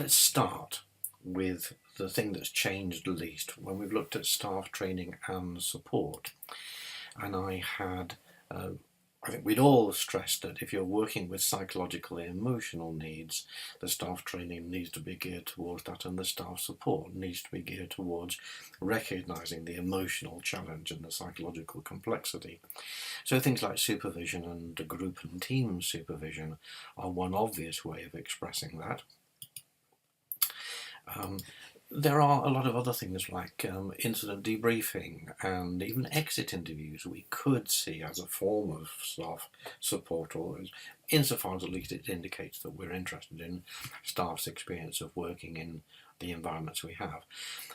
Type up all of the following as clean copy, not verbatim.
let's start with the thing that's changed least when we've looked at staff training and support. And I think we'd all stressed that if you're working with psychological and emotional needs, the staff training needs to be geared towards that, and the staff support needs to be geared towards recognising the emotional challenge and the psychological complexity. So things like supervision and group and team supervision are one obvious way of expressing that. There are a lot of other things like incident debriefing and even exit interviews we could see as a form of staff support, or insofar as at least it indicates that we're interested in staff's experience of working in the environments we have.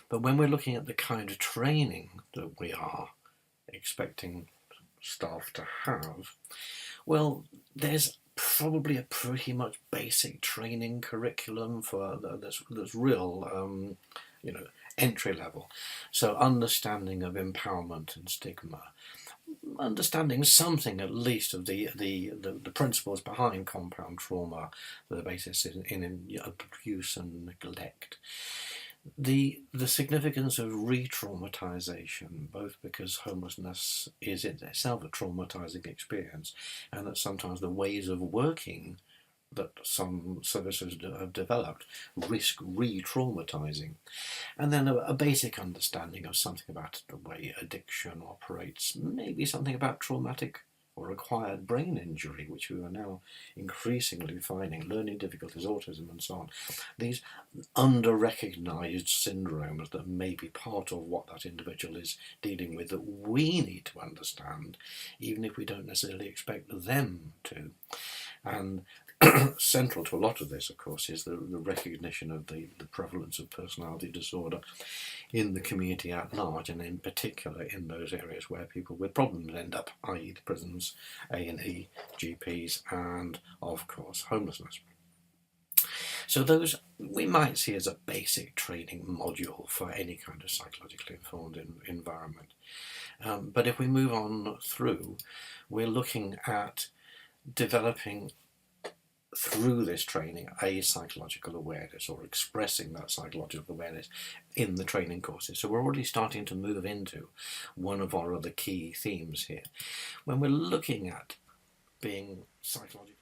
But when we're looking at the kind of training that we are expecting staff to have, well, there's probably a pretty much basic training curriculum for that's real, entry level. So understanding of empowerment and stigma, understanding something at least of the principles behind compound trauma, the basis in abuse and neglect. The significance of re-traumatization, both because homelessness is itself a traumatizing experience, and that sometimes the ways of working that some services have developed risk re-traumatizing. And then a basic understanding of something about the way addiction operates, maybe something about traumatic or acquired brain injury, which we are now increasingly finding, learning difficulties, autism, and so on. These under-recognised syndromes that may be part of what that individual is dealing with that we need to understand, even if we don't necessarily expect them to. And central to a lot of this, of course, is the recognition of the prevalence of personality disorder in the community at large, and in particular in those areas where people with problems end up, i.e. the prisons, A&E, GPs, and of course homelessness. So those we might see as a basic training module for any kind of psychologically informed environment. But if we move on through, we're looking at developing through this training a psychological awareness, or expressing that psychological awareness in the training courses. So we're already starting to move into one of our other key themes here. When we're looking at being psychologically